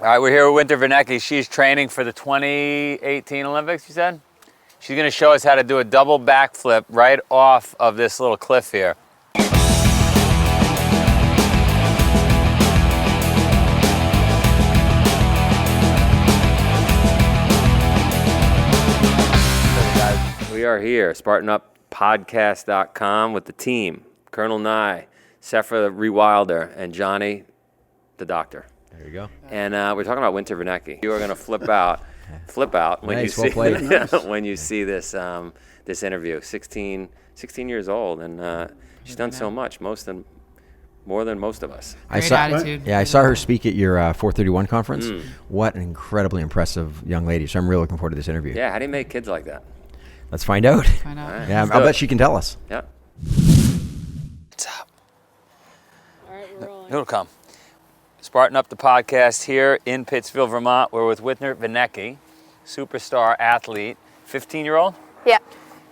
All right, we're here with Winter Vinecki. She's training for the 2018 Olympics, you said? She's going to show us how to do a double backflip right off of this little cliff here. We are here, SpartanUpPodcast.com with the team, Colonel Nye, Sephra Rewilder, and Johnny, the doctor. There you go. And we're talking about Winter Vinecki. You are going to flip out when nice, you see well when you see this this interview. 16 years old, and she's done so much, more than most of us. Great attitude. Yeah, I saw her speak at your 431 conference. What an incredibly impressive young lady. So I'm really looking forward to this interview. Yeah, how do you make kids like that? Let's find out. Find out. Right, Yeah, let's I'll do bet it. she can tell us. Yeah. What's up? All right, we're rolling. It'll come. Spartan Up the podcast here in Pittsfield, Vermont. We're with Winter Vinecki, superstar athlete, 15-year-old. Yeah.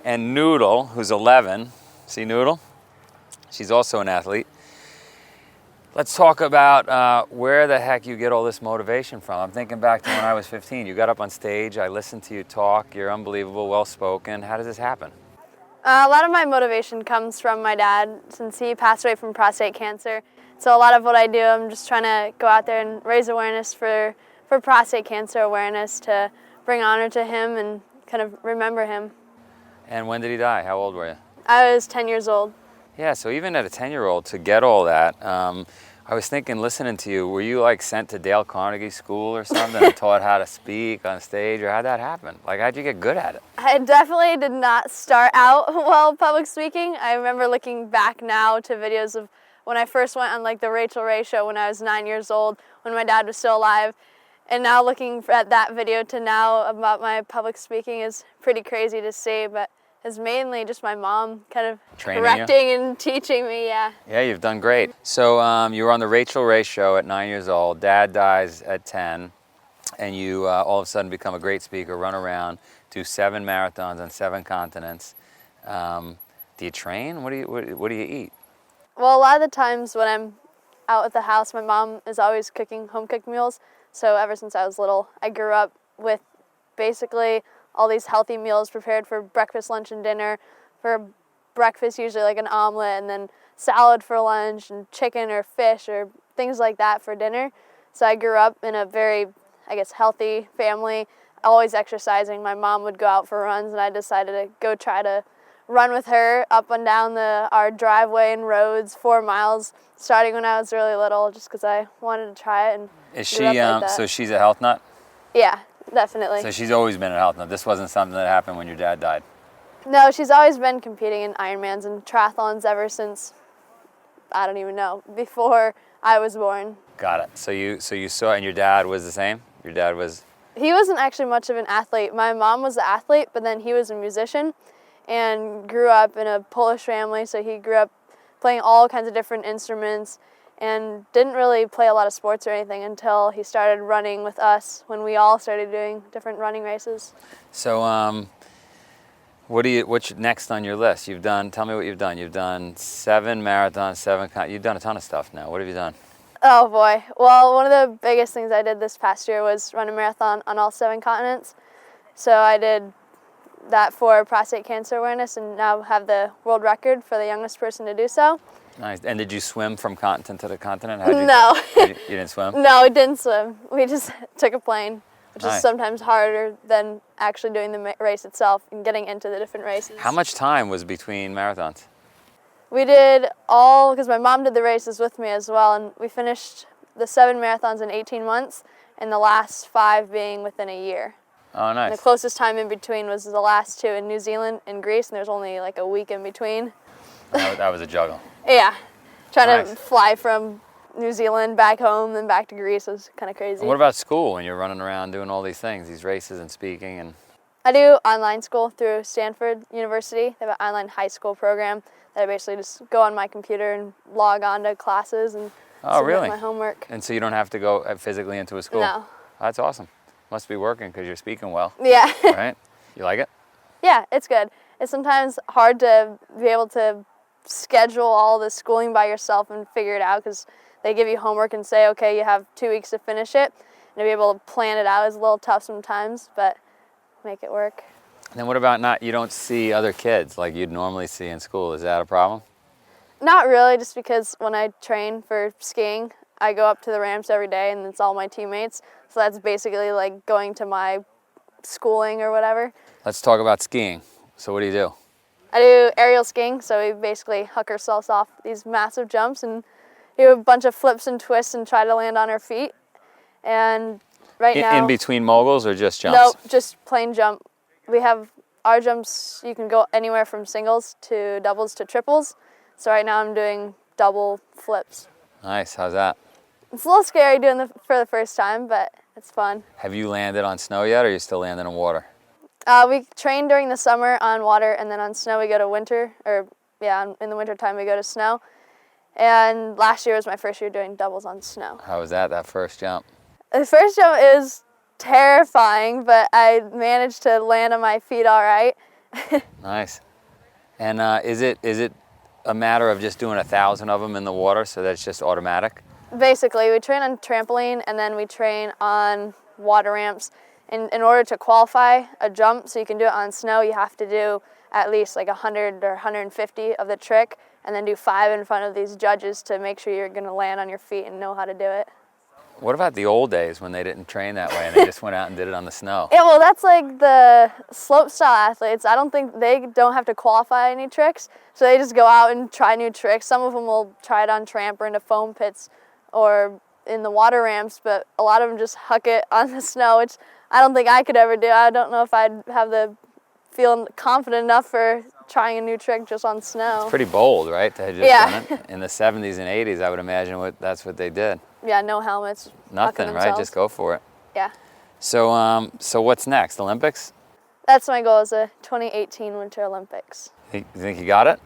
And Noodle, who's 11. See Noodle? She's also an athlete. Let's talk about where the heck you get all this motivation from. I'm thinking back to when I was 15. You got up on stage. I listened to you talk. You're unbelievable, well-spoken. How does this happen? A lot of my motivation comes from my dad since he passed away from prostate cancer. So a lot of what I do, I'm just trying to go out there and raise awareness for prostate cancer awareness to bring honor to him and kind of remember him. And when did he die? How old were you? I was 10 years old. Yeah, so even at a 10-year-old to get all that, I was thinking, listening to you, were you like sent to Dale Carnegie School or something and taught how to speak on stage, or how'd that happen? Like, how'd you get good at it? I definitely did not start out well public speaking. I remember looking back now to videos of when I first went on like the Rachel Ray show when I was 9 years old, when my dad was still alive. And now looking at that video to now about my public speaking is pretty crazy to see, but it's mainly just my mom kind of Training correcting and teaching me, yeah. Yeah, you've done great. So you were on the Rachel Ray show at 9 years old. Dad dies at 10, and you all of a sudden become a great speaker, run around, do 7 marathons on 7 continents. Do you train? What do you eat? Well, a lot of the times when I'm out at the house, my mom is always cooking home-cooked meals. So ever since I was little, I grew up with basically all these healthy meals prepared for breakfast, lunch, and dinner. For breakfast, usually like an omelet, and then salad for lunch, and chicken or fish or things like that for dinner. So I grew up in a very, healthy family, always exercising. My mom would go out for runs, and I decided to go try to run with her up and down our driveway and roads, 4 miles, starting when I was really little, just because I wanted to try it. And Is grew up she like that. so she's a health nut? Yeah, definitely. So she's always been a health nut. This wasn't something that happened when your dad died. No, she's always been competing in Ironmans and triathlons ever since, I don't even know, before I was born. Got it. So you saw, and your dad was the same? Your dad was... He wasn't actually much of an athlete. My mom was an athlete, but then he was a musician and grew up in a Polish family, so he grew up playing all kinds of different instruments and didn't really play a lot of sports or anything until he started running with us when we all started doing different running races. So what's next on your list? Tell me what you've done. You've done 7 marathons, you've done a ton of stuff now. What have you done? Oh boy. Well, one of the biggest things I did this past year was run a marathon on all 7 continents. So I did that for prostate cancer awareness and now have the world record for the youngest person to do so. Nice. And did you swim from continent to the continent? No. You didn't swim? No, we didn't swim. We just took a plane, which Nice. is sometimes harder than actually doing the race itself and getting into the different races. How much time was between marathons? We did all, because my mom did the races with me as well, and we finished the 7 marathons in 18 months, and the last 5 being within a year. Oh, And nice. the closest time in between was the last 2 in New Zealand and Greece, and there's only like a week in between. That was a juggle. Yeah, trying Nice. to fly from New Zealand back home, then back to Greece was kind of crazy. And what about school when you're running around doing all these things, these races and speaking? And I do online school through Stanford University. They have an online high school program that I basically just go on my computer and log on to classes and submit my homework. And so you don't have to go physically into a school? No. That's awesome. Must be working because you're speaking well, Yeah. right? You like it? Yeah, it's good. It's sometimes hard to be able to schedule all the schooling by yourself and figure it out because they give you homework and say, okay, you have 2 weeks to finish it. to be able to plan it out is a little tough sometimes, but make it work. And then what about you don't see other kids like you'd normally see in school? Is that a problem? Not really, just because when I train for skiing, I go up to the ramps every day and it's all my teammates. So that's basically like going to my schooling or whatever. Let's talk about skiing. So what do you do? I do aerial skiing, so we basically huck ourselves off these massive jumps and do a bunch of flips and twists and try to land on our feet. And right now... In between moguls or just jumps? No, just plain jump. We have our jumps, you can go anywhere from singles to doubles to triples. So right now I'm doing double flips. Nice, how's that? It's a little scary doing for the first time, but it's fun. Have you landed on snow yet, or are you still landing in water? We train during the summer on water, and then on snow we go to winter, in the winter time we go to snow. And last year was my first year doing doubles on snow. How was that first jump? The first jump is terrifying, but I managed to land on my feet all right. Nice. And is it a matter of just doing 1,000 of them in the water, so that's just automatic? Basically, we train on trampoline, and then we train on water ramps. In order to qualify a jump, so you can do it on snow, you have to do at least like 100 or 150 of the trick, and then do 5 in front of these judges to make sure you're going to land on your feet and know how to do it. What about the old days when they didn't train that way and they just went out and did it on the snow? Yeah, well, that's like the slopestyle athletes. I don't think they don't have to qualify any tricks, so they just go out and try new tricks. Some of them will try it on tramp or into foam pits or in the water ramps, but a lot of them just huck it on the snow, which I don't think I could ever do. I don't know if I'd have the feeling confident enough for trying a new trick just on snow. It's pretty bold, right? To have just Yeah. done it. In the 70s and 80s, I would imagine that's what they did. Yeah, no helmets. Nothing, hucking right? themselves. Just go for it. Yeah. So what's next? Olympics? That's my goal, is the 2018 Winter Olympics. You think you got it?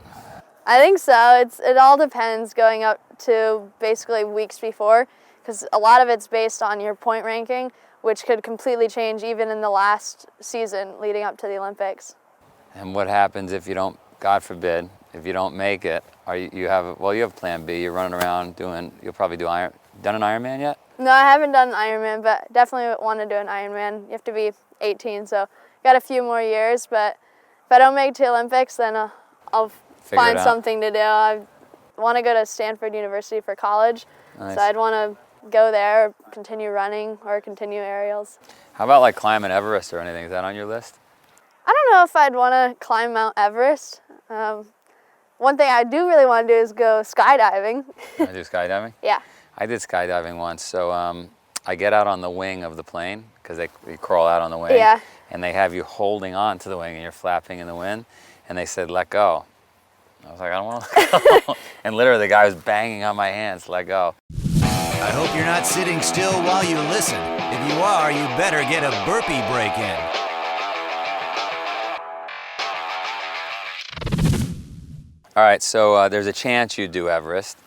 I think so. It all depends going up to basically weeks before, because a lot of it's based on your point ranking, which could completely change even in the last season leading up to the Olympics. And what happens if you don't, God forbid, if you don't make it? You have plan B. You're running around you'll probably done an Ironman yet? No, I haven't done an Ironman, but definitely want to do an Ironman. You have to be 18, so got a few more years, but if I don't make it to the Olympics, then I'll find something to do. I want to go to Stanford University for college, Nice. So I'd want to go there, continue running, or continue aerials. How about like climbing Everest or anything? Is that on your list? I don't know if I'd want to climb Mount Everest. One thing I do really want to do is go skydiving. I do skydiving? Yeah. I did skydiving once. So I get out on the wing of the plane because you crawl out on the wing. Yeah. And they have you holding on to the wing and you're flapping in the wind. And they said, let go. I was like, I don't want to let go. And literally the guy was banging on my hands, let go. I hope you're not sitting still while you listen. If you are, you better get a burpee break in. All right, so there's a chance you do Everest.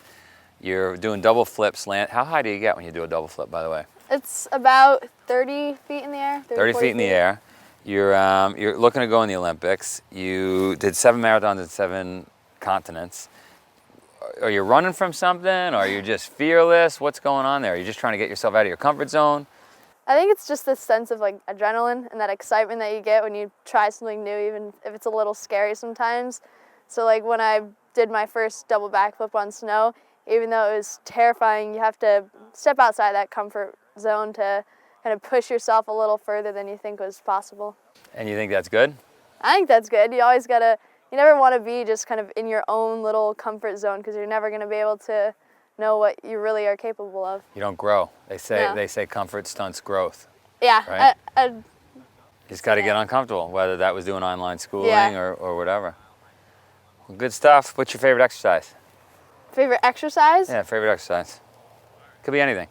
You're doing double flips. How high do you get when you do a double flip, by the way? It's about 30 feet in the air. 30 feet in the air. You're looking to go in the Olympics. You did 7 marathons in 7 continents. Are you running from something? Or are you just fearless? What's going on there? Are you just trying to get yourself out of your comfort zone? I think it's just this sense of like adrenaline and that excitement that you get when you try something new, even if it's a little scary sometimes. So like when I did my first double backflip on snow, even though it was terrifying, you have to step outside that comfort zone to kind of push yourself a little further than you think was possible. And you think that's good? I think that's good. You always gotta, you never want to be just kind of in your own little comfort zone, because you're never going to be able to know what you really are capable of. You don't grow. They say No. comfort stunts growth. Yeah. Right? I You just got to get uncomfortable, whether that was doing online schooling Yeah. or whatever. Well, good stuff. What's your favorite exercise? Favorite exercise? Yeah, favorite exercise. Could be anything.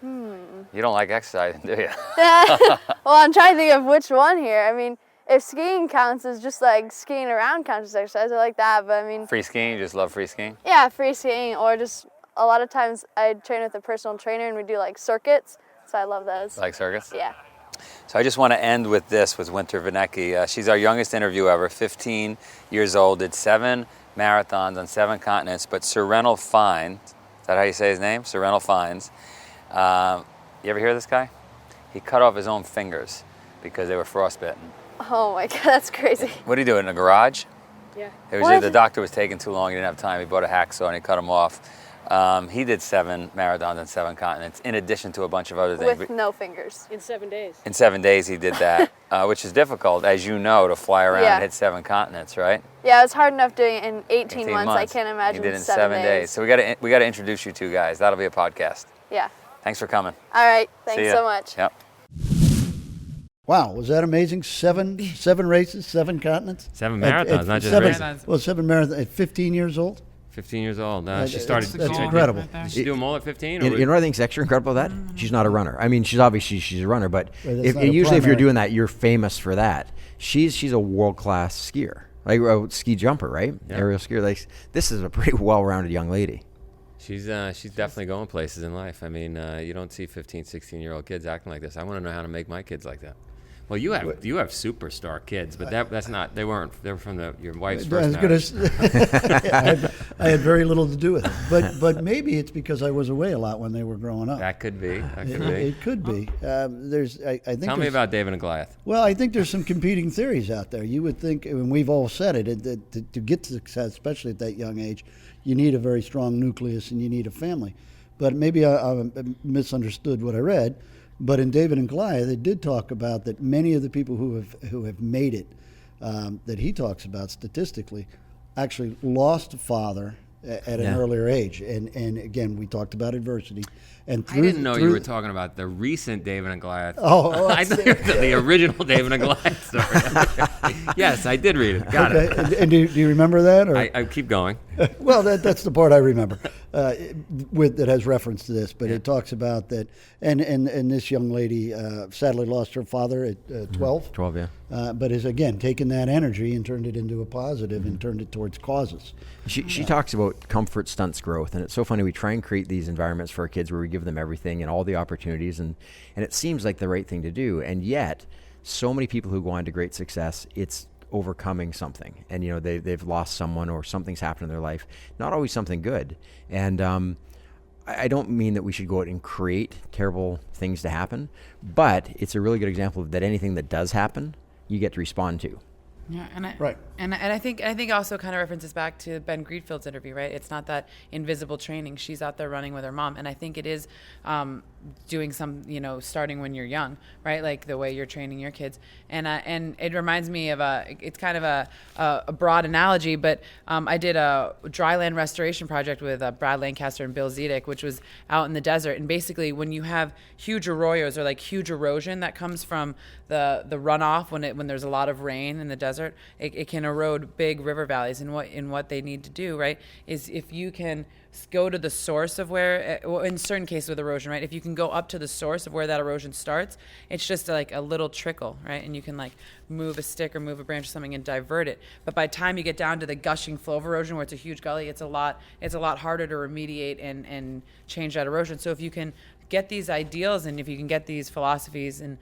You don't like exercising, do you? Well, I'm trying to think of which one here. I mean, if skiing counts as just like skiing around counts as exercise, I like that. But I mean, Free skiing, you just love free skiing? yeah, free skiing, or just a lot of times I train with a personal trainer and we do like circuits. So I love those. Like circus? Yeah. So I just want to end with this, with Winter Vinecki. She's our youngest interview ever, 15 years old, did 7 marathons on 7 continents, but Surrental Fine, Is that how you say his name? Sir Reynold Fines. You ever hear of this guy? He cut off his own fingers because they were frostbitten. Oh my God, that's crazy. What did he do, in a garage? Yeah. The doctor was taking too long. He didn't have time. He bought a hacksaw and he cut him off. He did 7 marathons on 7 continents, in addition to a bunch of other things. With no fingers. In 7 days. In 7 days, he did that, which is difficult, as you know, to fly around and hit 7 continents, right? Yeah, it's hard enough doing it in 18 months. I can't imagine he did it in 7 days. So we got to introduce you two guys. That'll be a podcast. Yeah. Thanks for coming. All right. See Thanks ya. so much. Yep. Wow, was that amazing? Seven races, 7 continents? 7 marathons, not just races. races. Well, 7 marathons at 15 years old? 15 years old. She That's started. incredible. Did she do them all at 15? You know what I think is extra incredible about that? She's not a runner. I mean, she's a runner, but Right, that's not a usually if you're primary. doing that, you're famous for that. She's a world-class skier, like a ski jumper, right? Yeah. Aerial skier. Like, this is a pretty well-rounded young lady. She's definitely going places in life. I mean, you don't see 15, 16-year-old kids acting like this. I want to know how to make my kids like that. Well, you have superstar kids, but that's not. They weren't. They were from your wife's first marriage. I had very little to do with it, but maybe it's because I was away a lot when they were growing up. That could be. It could be. I think. Tell me about David and Goliath. Well, I think there's some competing theories out there. You would think, and we've all said it, that to get to success, especially at that young age, you need a very strong nucleus and you need a family. But maybe I misunderstood what I read. But in David and Goliath, they did talk about that many of the people who have made it, that he talks about statistically, actually lost a father at an earlier age. And again, we talked about adversity. And I didn't know you were talking about the recent David and Goliath. Oh, I thought you were the original David and Goliath story. Yes, I did read it. Got it. And do you remember that? Or? I keep going. Well, that's the part I remember that has reference to this. But it talks about that, and this young lady sadly lost her father at 12. 12, yeah. But has again taken that energy and turned it into a positive and turned it towards causes. She talks about comfort stunts growth, and it's so funny. We try and create these environments for our kids where we give them everything and all the opportunities, and it seems like the right thing to do. And yet, so many people who go on to great success, it's overcoming something, and they've lost someone or something's happened in their life. Not always something good. And I don't mean that we should go out and create terrible things to happen, but it's a really good example of that anything that does happen, you get to respond to. Yeah, Right. And I think also kind of references back to Ben Greenfield's interview, right? It's not that invisible training. She's out there running with her mom, and I think it is doing some, starting when you're young, right? Like the way you're training your kids. And it reminds me of it's kind of a broad analogy, but I did a dryland restoration project with Brad Lancaster and Bill Zedek, which was out in the desert. And basically, when you have huge arroyos or like huge erosion that comes from the runoff when there's a lot of rain in the desert, it can erode big river valleys. And what they need to do, right, is if you can go to the source of where, in certain cases with erosion, right, if you can go up to the source of where that erosion starts, it's just like a little trickle, right, and you can like move a stick or move a branch or something and divert it. But by the time you get down to the gushing flow of erosion where it's a huge gully, it's a lot harder to remediate and change that erosion. So if you can get these ideals and if you can get these philosophies and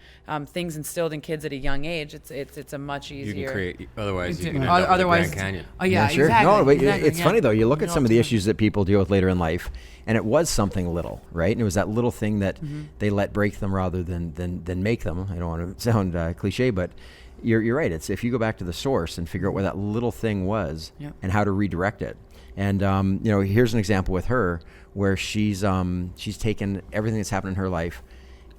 things instilled in kids at a young age, it's a much easier. You can create. Otherwise, you can end up with the Grand Canyon. Oh yeah, sure. exactly. No, but exactly, it's funny though. You look at some of the issues that people deal with later in life, and it was something little, right? And it was that little thing that they let break them rather than make them. I don't want to sound cliche, but you're right. It's if you go back to the source and figure out where that little thing was and how to redirect it. And here's an example with her where she's taken everything that's happened in her life,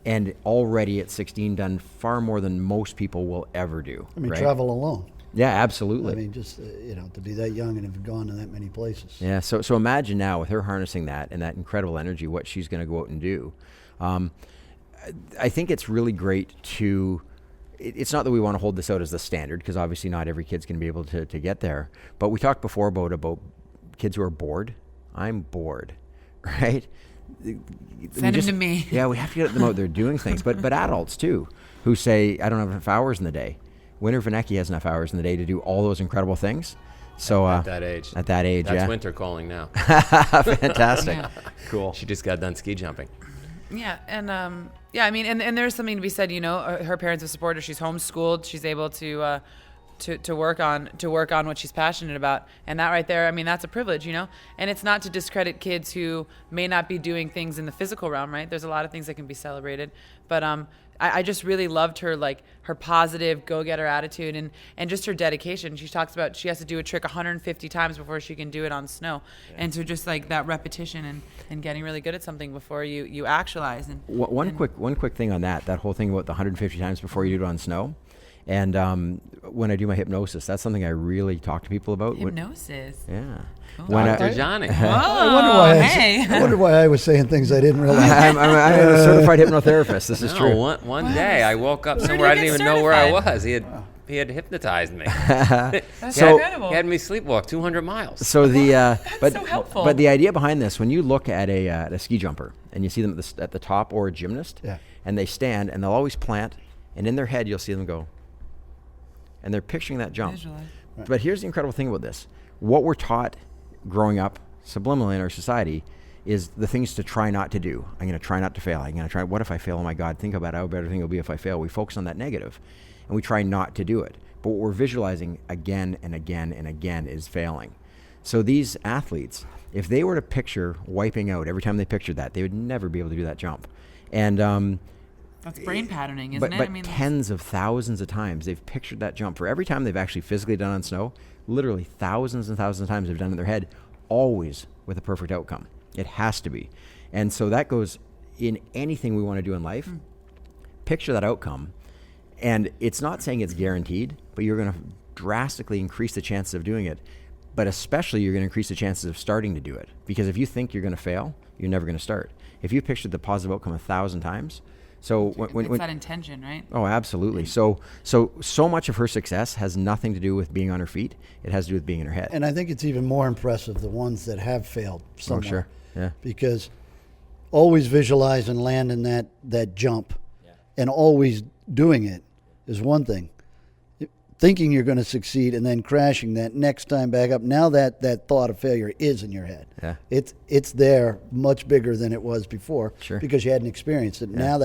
and already at 16 done far more than most people will ever do. I mean, right? travel alone. Yeah, absolutely. I mean, just to be that young and have gone to that many places. Yeah. So imagine now with her harnessing that and that incredible energy, what she's going to go out and do. I think it's really great to. It's not that we want to hold this out as the standard, because obviously not every kid's going to be able to get there. But we talked before about kids who are bored. I'm bored, right? Send them to me. Yeah, we have to get them out there doing things. But adults too, who say, I don't have enough hours in the day. Winter Vinecki has enough hours in the day to do all those incredible things. So at that age. That's Winter calling now. Fantastic. Yeah. Cool. She just got done ski jumping. Yeah, and I mean, and there's something to be said. Her parents have supported her. She's homeschooled. She's able to to work on what she's passionate about. And that right there, I mean, that's a privilege, you know. And it's not to discredit kids who may not be doing things in the physical realm, right? There's a lot of things that can be celebrated, but I just really loved her, like her positive go-getter attitude and just her dedication. She talks about she has to do a trick 150 times before she can do it on snow. Yeah. And so just like that repetition and getting really good at something before you actualize. And one quick thing on that whole thing about the 150 times before you do it on snow. And when I do my hypnosis, that's something I really talk to people about. Hypnosis? Yeah. Oh. Dr. Johnny. I wonder why I was saying things I didn't realize. I'm a certified hypnotherapist. This is true. One day I woke up somewhere I didn't even know where I was. He had hypnotized me. That's incredible. He had me sleepwalk 200 miles. So but so helpful. But the idea behind this, when you look at a ski jumper and you see them at the top, or a gymnast, and they stand and they'll always plant, and in their head you'll see them go, and they're picturing that jump. Right. But here's the incredible thing about this: what we're taught growing up subliminally in our society is the things to try not to do. I'm going to try not to fail. I'm going to try. What if I fail? Oh my God! Think about how better thing it'll be if I fail. We focus on that negative, and we try not to do it. But what we're visualizing again and again and again is failing. So these athletes, if they were to picture wiping out every time they pictured that, they would never be able to do that jump. And that's brain patterning, isn't it? But tens of thousands of times they've pictured that jump. For every time they've actually physically done on snow, literally thousands and thousands of times they've done it in their head, always with a perfect outcome. It has to be. And so that goes in anything we want to do in life. Picture that outcome. And it's not saying it's guaranteed, but you're going to drastically increase the chances of doing it. But especially you're going to increase the chances of starting to do it. Because if you think you're going to fail, you're never going to start. If you pictured the positive outcome 1,000 times, so it's that intention, right? Oh, absolutely. So much of her success has nothing to do with being on her feet. It has to do with being in her head. And I think it's even more impressive the ones that have failed somewhere. Oh, sure. Yeah. Because always visualize and land in that jump, and always doing it is one thing. Thinking you're going to succeed and then crashing that next time back up. Now that thought of failure is in your head. Yeah. It's there much bigger than it was before. Sure. Because you hadn't experienced it. Yeah. Now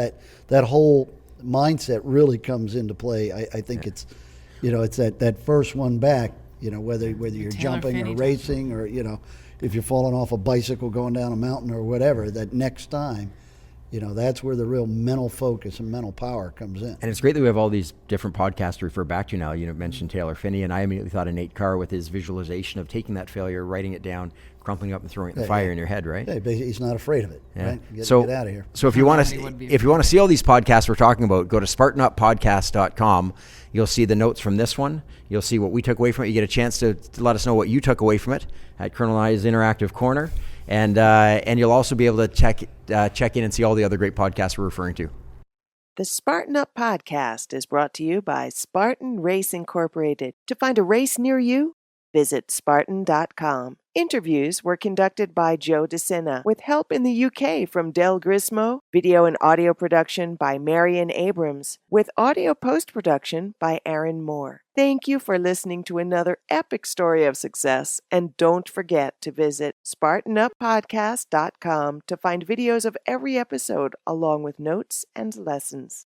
that whole mindset really comes into play. I think it's that first one back, whether you're jumping or racing or, if you're falling off a bicycle going down a mountain or whatever, that next time, that's where the real mental focus and mental power comes in. And it's great that we have all these different podcasts to refer back to now. You mentioned Taylor Finney, and I immediately thought of Nate Carr with his visualization of taking that failure, writing it down, crumpling it up and throwing it in the fire in your head, right? Yeah, he's not afraid of it, right? Get out of here. So if you want to see all these podcasts we're talking about, go to SpartanUpPodcast.com. You'll see the notes from this one. You'll see what we took away from it. You get a chance to let us know what you took away from it at Colonel I's Interactive Corner. And you'll also be able to check in and see all the other great podcasts we're referring to. The Spartan Up Podcast is brought to you by Spartan Race Incorporated. To find a race near you, visit Spartan.com. Interviews were conducted by Joe DeSena, with help in the UK from Del Grismo, video and audio production by Marion Abrams, with audio post-production by Aaron Moore. Thank you for listening to another epic story of success, and don't forget to visit SpartanUpPodcast.com to find videos of every episode along with notes and lessons.